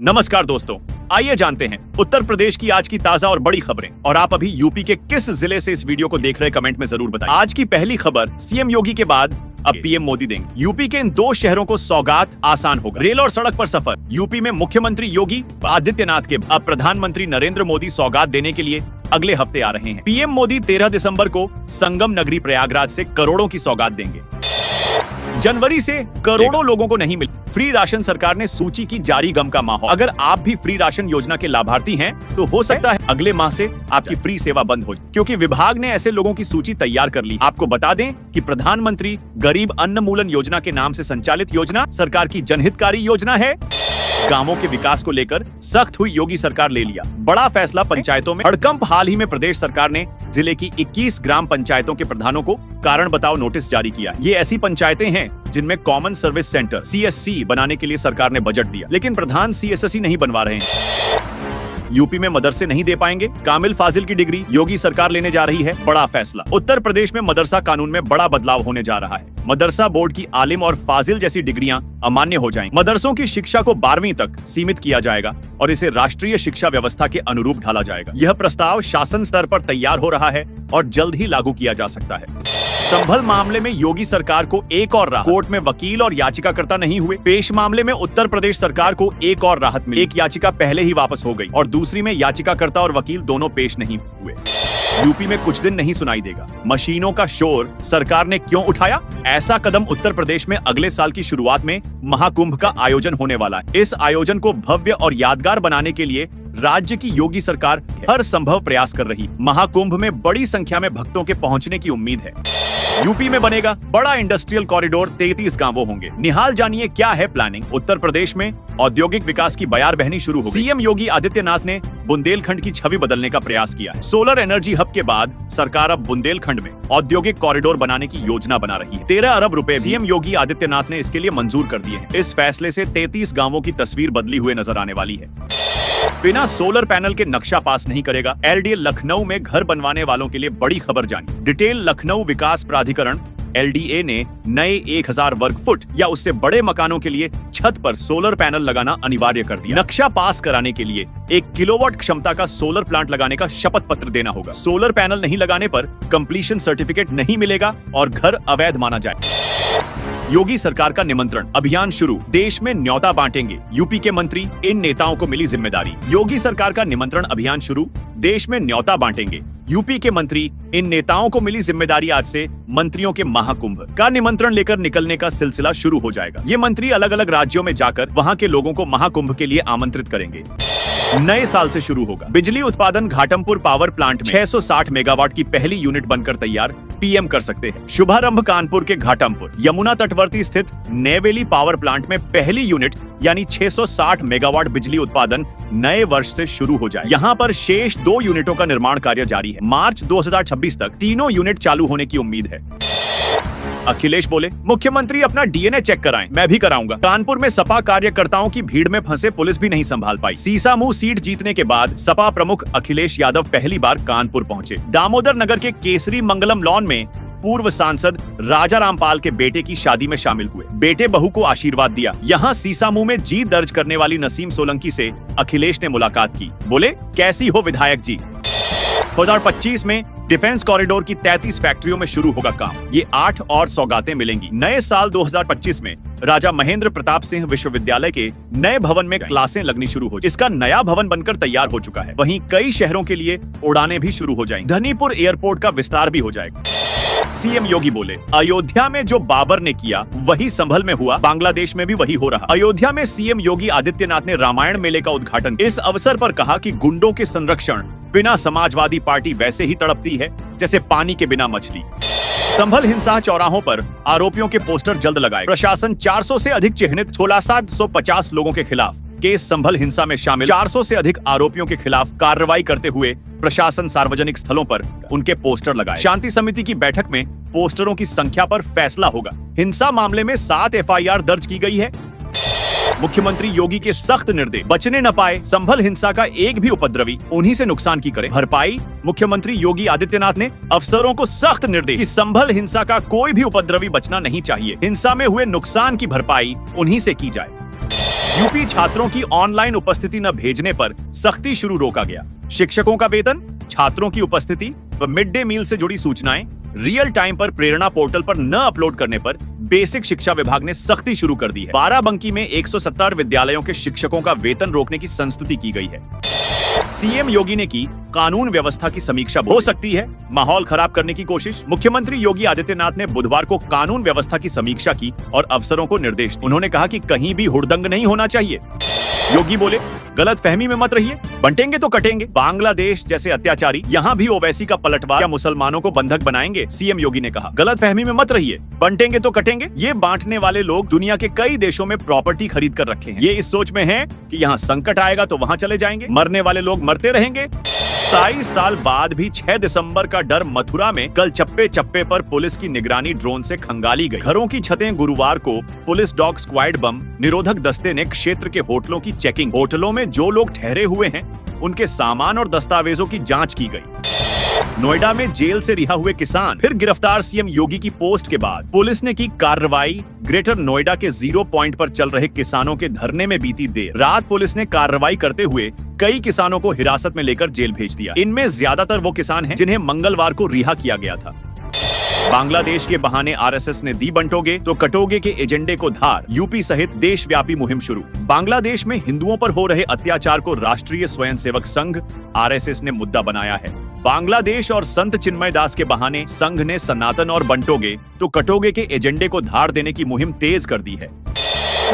नमस्कार दोस्तों, आइए जानते हैं उत्तर प्रदेश की आज की ताजा और बड़ी खबरें। और आप अभी यूपी के किस जिले से इस वीडियो को देख रहे हैं कमेंट में जरूर बताएं। आज की पहली खबर, सीएम योगी के बाद अब पीएम मोदी देंगे। यूपी के इन दो शहरों को सौगात आसान होगा। रेल और सड़क पर सफर। यूपी में मुख्यमंत्री योगी आदित्यनाथ के अब प्रधानमंत्री नरेंद्र मोदी सौगात देने के लिए अगले हफ्ते आ रहे हैं। पीएम मोदी 13 दिसंबर को संगम नगरी प्रयागराज से करोड़ों की सौगात देंगे। जनवरी से करोड़ों लोगों को नहीं मिले फ्री राशन। सरकार ने सूची की जारी, गम का माहौल। अगर आप भी फ्री राशन योजना के लाभार्थी हैं तो हो सकता है अगले माह से आपकी फ्री सेवा बंद हो जाए, क्योंकि विभाग ने ऐसे लोगों की सूची तैयार कर ली। आपको बता दें कि प्रधानमंत्री गरीब अन्नमूलन योजना के नाम से संचालित योजना सरकार की जनहितकारी योजना है। गांवों के विकास को लेकर सख्त हुई योगी सरकार, ले लिया बड़ा फैसला पंचायतों में हड़कंप। हाल ही में प्रदेश सरकार ने जिले की 21 ग्राम पंचायतों के प्रधानों को कारण बताओ नोटिस जारी किया। ये ऐसी पंचायतें हैं जिनमें कॉमन सर्विस सेंटर CSC बनाने के लिए सरकार ने बजट दिया, लेकिन प्रधान CSC नहीं बनवा रहे हैं। यूपी में मदरसे नहीं दे पाएंगे कामिल फाजिल की डिग्री, योगी सरकार लेने जा रही है बड़ा फैसला। उत्तर प्रदेश में मदरसा कानून में बड़ा बदलाव होने जा रहा है। मदरसा बोर्ड की आलिम और फाजिल जैसी डिग्रियां अमान्य हो जाएंगी। मदरसों की शिक्षा को 12वीं तक सीमित किया जाएगा और इसे राष्ट्रीय शिक्षा व्यवस्था के अनुरूप ढाला जाएगा। यह प्रस्ताव शासन स्तर पर तैयार हो रहा है और जल्द ही लागू किया जा सकता है। संभल मामले में योगी सरकार को एक और राहत। कोर्ट में वकील और याचिकाकर्ता नहीं हुए पेश। मामले में उत्तर प्रदेश सरकार को एक और राहत मिली। एक याचिका पहले ही वापस हो गई और दूसरी में याचिकाकर्ता और वकील दोनों पेश नहीं हुए। यूपी में कुछ दिन नहीं सुनाई देगा मशीनों का शोर। सरकार ने क्यों उठाया ऐसा कदम? उत्तर प्रदेश में अगले साल की शुरुआत में महाकुंभ का आयोजन होने वाला है। इस आयोजन को भव्य और यादगार बनाने के लिए राज्य की योगी सरकार हर संभव प्रयास कर रही। महाकुंभ में बड़ी संख्या में भक्तों के पहुंचने की उम्मीद है। यूपी में बनेगा बड़ा इंडस्ट्रियल कॉरिडोर, 33 गांवों होंगे। निहाल जानिए क्या है प्लानिंग। उत्तर प्रदेश में औद्योगिक विकास की बयार बहनी शुरू हो गई। सीएम योगी आदित्यनाथ ने बुंदेलखंड की छवि बदलने का प्रयास किया है। सोलर एनर्जी हब के बाद सरकार अब बुंदेलखंड में औद्योगिक कॉरिडोर बनाने की योजना बना रही है। 13 अरब रुपए सीएम योगी आदित्यनाथ ने इसके लिए मंजूर कर दिए हैं। इस फैसले से 33 गांवों की तस्वीर बदली हुए नजर आने वाली है। बिना सोलर पैनल के नक्शा पास नहीं करेगा LDA। लखनऊ में घर बनवाने वालों के लिए बड़ी खबर जानी। डिटेल लखनऊ विकास प्राधिकरण LDA ने नए 1000 वर्ग फुट या उससे बड़े मकानों के लिए छत पर सोलर पैनल लगाना अनिवार्य कर दिया। नक्शा पास कराने के लिए 1 किलोवाट क्षमता का सोलर प्लांट लगाने का शपथ पत्र देना होगा। सोलर पैनल नहीं लगाने पर कंप्लीशन सर्टिफिकेट नहीं मिलेगा और घर अवैध माना जाएगा। योगी सरकार का निमंत्रण अभियान शुरू। देश में न्योता बांटेंगे यूपी के मंत्री, इन नेताओं को मिली जिम्मेदारी। योगी सरकार का निमंत्रण अभियान शुरू। देश में न्योता बांटेंगे यूपी के मंत्री, इन नेताओं को मिली जिम्मेदारी। आज से मंत्रियों के महाकुंभ का निमंत्रण लेकर निकलने का सिलसिला शुरू हो जाएगा। ये मंत्री अलग अलग राज्यों में जाकर वहां के लोगों को महाकुंभ के लिए आमंत्रित करेंगे। नए साल से शुरू होगा बिजली उत्पादन। घाटमपुर पावर प्लांट में 660 मेगावाट की पहली यूनिट बनकर तैयार, पीएम कर सकते हैं शुभारंभ। कानपुर के घाटमपुर यमुना तटवर्ती स्थित नेवेली पावर प्लांट में पहली यूनिट यानी 660 मेगावाट बिजली उत्पादन नए वर्ष से शुरू हो जाए। यहाँ पर शेष 2 यूनिटों का निर्माण कार्य जारी है। मार्च 2026 तक तीनों यूनिट चालू होने की उम्मीद है। अखिलेश बोले, मुख्यमंत्री अपना DNA चेक कराएं, मैं भी कराऊंगा। कानपुर में सपा कार्यकर्ताओं की भीड़ में फंसे पुलिस भी नहीं संभाल पाई। सीसामऊ सीट जीतने के बाद सपा प्रमुख अखिलेश यादव पहली बार कानपुर पहुंचे। दामोदर नगर के केसरी मंगलम लॉन में पूर्व सांसद राजा रामपाल के बेटे की शादी में शामिल हुए। बेटे बहू को आशीर्वाद दिया। यहाँ सीसामऊ में जीत दर्ज करने वाली नसीम सोलंकी से अखिलेश ने मुलाकात की। बोले, कैसी हो विधायक जी। 2025 में डिफेंस कॉरिडोर की 33 फैक्ट्रियों में शुरू होगा काम। ये 8 और सौगातें मिलेंगी। नए साल 2025 में राजा महेंद्र प्रताप सिंह विश्वविद्यालय के नए भवन में क्लासें लगनी शुरू हो। इसका नया भवन बनकर तैयार हो चुका है। वहीं कई शहरों के लिए उड़ानें भी शुरू हो जाएंगी। धनीपुर एयरपोर्ट का विस्तार भी हो जाएगा। सीएम योगी बोले, अयोध्या में जो बाबर ने किया वही संभल में हुआ, बांग्लादेश में भी वही हो रहा। अयोध्या में सीएम योगी आदित्यनाथ ने रामायण मेले का उद्घाटन। इस अवसर पर कहा कि गुंडों के संरक्षण बिना समाजवादी पार्टी वैसे ही तड़पती है जैसे पानी के बिना मछली। संभल हिंसा चौराहों पर आरोपियों के पोस्टर जल्द लगाए। प्रशासन 400 से अधिक चिन्हित 1650 लोगों के खिलाफ केस। संभल हिंसा में शामिल 400 से अधिक आरोपियों के खिलाफ कार्रवाई करते हुए प्रशासन सार्वजनिक स्थलों पर उनके पोस्टर लगाए। शांति समिति की बैठक में पोस्टरों की संख्या पर फैसला होगा। हिंसा मामले में 7 FIR दर्ज की गई है। मुख्यमंत्री योगी के सख्त निर्देश, बचने न पाए संभल हिंसा का एक भी उपद्रवी, उन्हीं से नुकसान की करे भरपाई। मुख्यमंत्री योगी आदित्यनाथ ने अफसरों को सख्त निर्देश कि संभल हिंसा का कोई भी उपद्रवी बचना नहीं चाहिए। हिंसा में हुए नुकसान की भरपाई उन्हीं से की जाए। यूपी छात्रों की ऑनलाइन उपस्थिति न भेजने पर सख्ती शुरू, रोका गया। शिक्षकों का वेतन, छात्रों की उपस्थिति व मिड डे मील से जुड़ी सूचनाएं रियल टाइम पर प्रेरणा पोर्टल पर न अपलोड करने पर बेसिक शिक्षा विभाग ने सख्ती शुरू कर दी है। बाराबंकी में 170 विद्यालयों के शिक्षकों का वेतन रोकने की संस्तुति की गई है। सीएम योगी ने की कानून व्यवस्था की समीक्षा, हो सकती है माहौल खराब करने की कोशिश। मुख्यमंत्री योगी आदित्यनाथ ने बुधवार को कानून व्यवस्था की समीक्षा की और अफसरों को निर्देश दिए। उन्होंने कहा कि कहीं भी हुड़दंग नहीं होना चाहिए। योगी बोले, गलत फहमी में मत रहिए, बंटेंगे तो कटेंगे। बांग्लादेश जैसे अत्याचारी यहाँ भी ओवैसी का पलटवार, क्या मुसलमानों को बंधक बनाएंगे? सीएम योगी ने कहा, गलत फहमी में मत रहिए, बंटेंगे तो कटेंगे। ये बांटने वाले लोग दुनिया के कई देशों में प्रॉपर्टी खरीद कर रखे हैं। ये इस सोच में हैं कि यहाँ संकट आएगा तो वहाँ चले जाएंगे, मरने वाले लोग मरते रहेंगे। 27 साल बाद भी 6 दिसंबर का डर। मथुरा में कल चप्पे चप्पे पर पुलिस की निगरानी ड्रोन से खंगाली गई। घरों की छतें गुरुवार को पुलिस डॉग स्क्वाड बम निरोधक दस्ते ने क्षेत्र के होटलों की चेकिंग। होटलों में जो लोग ठहरे हुए हैं उनके सामान और दस्तावेजों की जांच की गई। नोएडा में जेल से रिहा हुए किसान फिर गिरफ्तार। सीएम योगी की पोस्ट के बाद पुलिस ने की कार्रवाई। ग्रेटर नोएडा के 0 पॉइंट पर चल रहे किसानों के धरने में बीती देर रात पुलिस ने कार्रवाई करते हुए कई किसानों को हिरासत में लेकर जेल भेज दिया। इनमें ज्यादातर वो किसान हैं जिन्हें मंगलवार को रिहा किया गया था। बांग्लादेश के बहाने आरएसएस ने दी बंटोगे तो कटोगे के एजेंडे को धार। यूपी सहित देशव्यापी मुहिम शुरू। बांग्लादेश में हिंदुओं पर हो रहे अत्याचार को राष्ट्रीय स्वयंसेवक संघ आरएसएस ने मुद्दा बनाया है। बांग्लादेश और संत चिन्मय दास के बहाने संघ ने सनातन और बंटोगे तो कटोगे के एजेंडे को धार देने की मुहिम तेज कर दी है।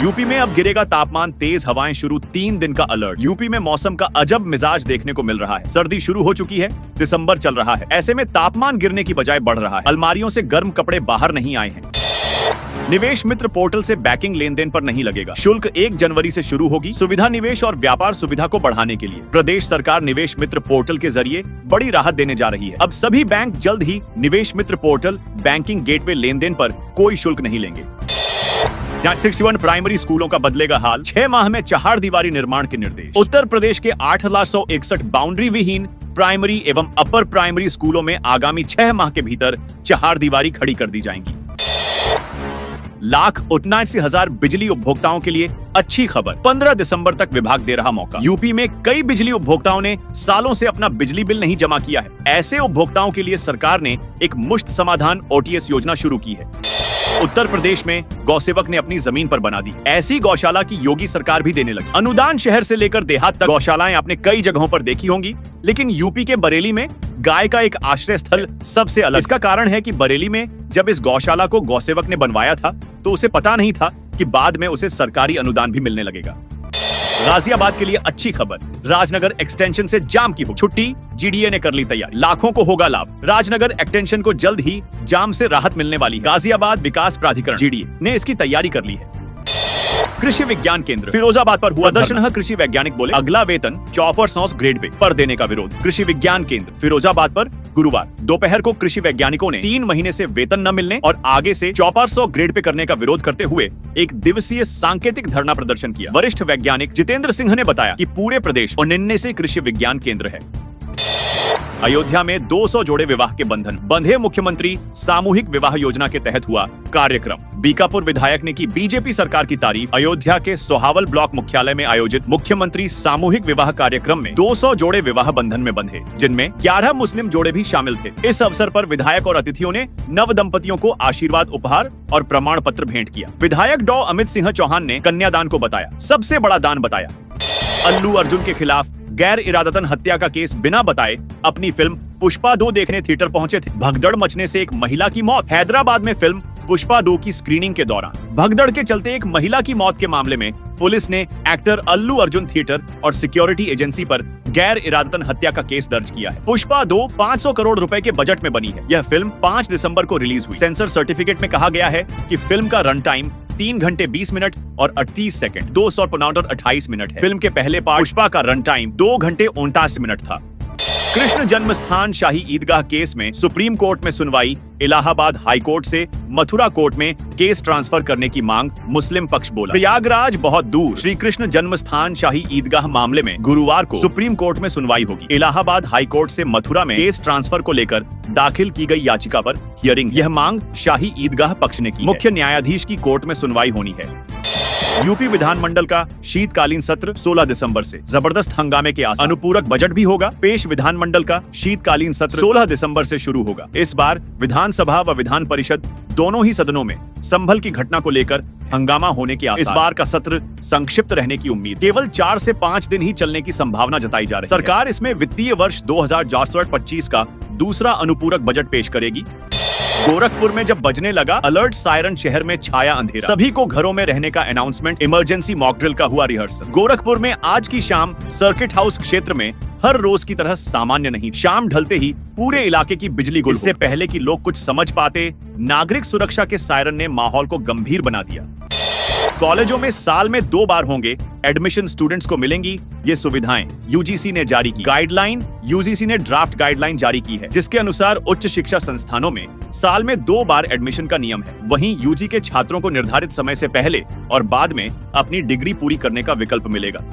यूपी में अब गिरेगा तापमान, तेज हवाएं शुरू, 3 दिन का अलर्ट। यूपी में मौसम का अजब मिजाज देखने को मिल रहा है। सर्दी शुरू हो चुकी है, दिसंबर चल रहा है, ऐसे में तापमान गिरने की बजाय बढ़ रहा है। अलमारियों से गर्म कपड़े बाहर नहीं आए हैं। निवेश मित्र पोर्टल से बैंकिंग लेन देन पर नहीं लगेगा शुल्क, 1 जनवरी से शुरू होगी। सुविधा निवेश और व्यापार सुविधा को बढ़ाने के लिए प्रदेश सरकार निवेश मित्र पोर्टल के जरिए बड़ी राहत देने जा रही है। अब सभी बैंक जल्द ही निवेश मित्र पोर्टल बैंकिंग गेटवे लेन देन पर कोई शुल्क नहीं लेंगे। 61 प्राइमरी स्कूलों का बदलेगा हाल, 6 माह में चहार दीवारी निर्माण के निर्देश। उत्तर प्रदेश के 8,161 बाउंड्री विहीन प्राइमरी एवं अपर प्राइमरी स्कूलों में आगामी 6 माह के भीतर चहार दीवारी खड़ी कर दी जाएंगी। 1,79,000 बिजली उपभोक्ताओं के लिए अच्छी खबर, 15 दिसंबर तक विभाग दे रहा मौका। यूपी में कई बिजली उपभोक्ताओं ने सालों से अपना बिजली बिल नहीं जमा किया है। ऐसे उपभोक्ताओं के लिए सरकार ने एक मुश्त समाधान ओटीएस योजना शुरू की है। उत्तर प्रदेश में गौसेवक ने अपनी जमीन पर बना दी ऐसी गौशाला की योगी सरकार भी देने लगी। अनुदान शहर से लेकर देहात तक गौशालाएं आपने कई जगहों पर देखी होंगी, लेकिन यूपी के बरेली में गाय का एक आश्रय स्थल सबसे अलग। इसका कारण है कि बरेली में जब इस गौशाला को गौसेवक ने बनवाया था तो उसे पता नहीं था कि बाद में उसे सरकारी अनुदान भी मिलने लगेगा। गाजियाबाद के लिए अच्छी खबर, राजनगर एक्सटेंशन से जाम की छुट्टी, जीडीए ने कर ली तैयारी, लाखों को होगा लाभ। राजनगर एक्सटेंशन को जल्द ही जाम से राहत मिलने वाली। गाजियाबाद विकास प्राधिकरण जीडीए ने इसकी तैयारी कर ली है। कृषि विज्ञान केंद्र फिरोजाबाद पर हुआ प्रदर्शन। कृषि वैज्ञानिक बोले, अगला वेतन चॉपर सॉस ग्रेड पे पर देने का विरोध। कृषि विज्ञान केंद्र फिरोजाबाद पर गुरुवार दोपहर को कृषि वैज्ञानिकों ने 3 महीने से वेतन न मिलने और आगे से चॉपर सॉस ग्रेड पे करने का विरोध करते हुए एक दिवसीय सांकेतिक धरना प्रदर्शन किया। वरिष्ठ वैज्ञानिक जितेंद्र सिंह ने बताया कि पूरे प्रदेश 99 कृषि विज्ञान केंद्र है। अयोध्या में 200 जोड़े विवाह के बंधन बंधे। मुख्यमंत्री सामूहिक विवाह योजना के तहत हुआ कार्यक्रम। बीकापुर विधायक ने की बीजेपी सरकार की तारीफ। अयोध्या के सोहावल ब्लॉक मुख्यालय में आयोजित मुख्यमंत्री सामूहिक विवाह कार्यक्रम में 200 जोड़े विवाह बंधन में बंधे, जिनमें 11 मुस्लिम जोड़े भी शामिल थे। इस अवसर पर विधायक और अतिथियों ने नव दंपतियों को आशीर्वाद उपहार और प्रमाण पत्र भेंट किया। विधायक डॉ अमित सिंह चौहान ने कन्यादान को बताया सबसे बड़ा दान बताया। अल्लू अर्जुन के खिलाफ गैर इरादतन हत्या का केस बिना बताए अपनी फिल्म पुष्पा 2 देखने थिएटर पहुंचे थे। भगदड़ मचने से एक महिला की मौत। हैदराबाद में फिल्म पुष्पा 2 की स्क्रीनिंग के दौरान भगदड़ के चलते एक महिला की मौत के मामले में पुलिस ने एक्टर अल्लू अर्जुन थिएटर और सिक्योरिटी एजेंसी पर गैर इरादतन हत्या का केस दर्ज किया है। पुष्पा 2 500 करोड़ रुपए के बजट में बनी है। यह फिल्म 5 दिसंबर को रिलीज हुई। सेंसर सर्टिफिकेट में कहा गया है कि फिल्म का रन टाइम 3 घंटे 20 मिनट और 38 सेकंड 200 पौंड और 28 मिनट है। फिल्म के पहले पार्ट पुष्पा का रन टाइम 2 घंटे 49 मिनट था। कृष्ण जन्मस्थान शाही ईदगाह केस में सुप्रीम कोर्ट में सुनवाई। इलाहाबाद हाई कोर्ट से मथुरा कोर्ट में केस ट्रांसफर करने की मांग। मुस्लिम पक्ष बोला, प्रयागराज बहुत दूर। श्री कृष्ण जन्मस्थान शाही ईदगाह मामले में गुरुवार को सुप्रीम कोर्ट में सुनवाई होगी। इलाहाबाद हाई कोर्ट से मथुरा में केस ट्रांसफर को लेकर दाखिल की गई याचिका पर हियरिंग। यह मांग शाही ईदगाह पक्ष ने की। मुख्य न्यायाधीश की कोर्ट में सुनवाई होनी है। यूपी विधानमंडल का शीतकालीन सत्र 16 दिसंबर से, जबरदस्त हंगामे के आसार। अनुपूरक बजट भी होगा। पेश विधानमंडल का शीतकालीन सत्र 16 दिसंबर से शुरू होगा। इस बार विधानसभा व विधान परिषद दोनों ही सदनों में संभल की घटना को लेकर हंगामा होने की आसार। इस बार का सत्र संक्षिप्त रहने की उम्मीद। केवल 4 से 5 दिन ही चलने की संभावना जताई जा रही है। सरकार इसमें वित्तीय वर्ष 2024-25 का दूसरा अनुपूरक बजट पेश करेगी। गोरखपुर में जब बजने लगा अलर्ट सायरन, शहर में छाया अंधेरा। सभी को घरों में रहने का अनाउंसमेंट। इमरजेंसी मॉक ड्रिल का हुआ रिहर्सल। गोरखपुर में आज की शाम सर्किट हाउस क्षेत्र में हर रोज की तरह सामान्य नहीं। शाम ढलते ही पूरे इलाके की बिजली गुल। इससे पहले कि लोग कुछ समझ पाते, नागरिक सुरक्षा के सायरन ने माहौल को गंभीर बना दिया। कॉलेजों में साल में 2 बार होंगे एडमिशन। स्टूडेंट्स को मिलेंगी ये सुविधाएं। यूजीसी ने जारी की गाइडलाइन। यूजीसी ने ड्राफ्ट गाइडलाइन जारी की है, जिसके अनुसार उच्च शिक्षा संस्थानों में साल में 2 बार एडमिशन का नियम है। वहीं यूजी के छात्रों को निर्धारित समय से पहले और बाद में अपनी डिग्री पूरी करने का विकल्प मिलेगा।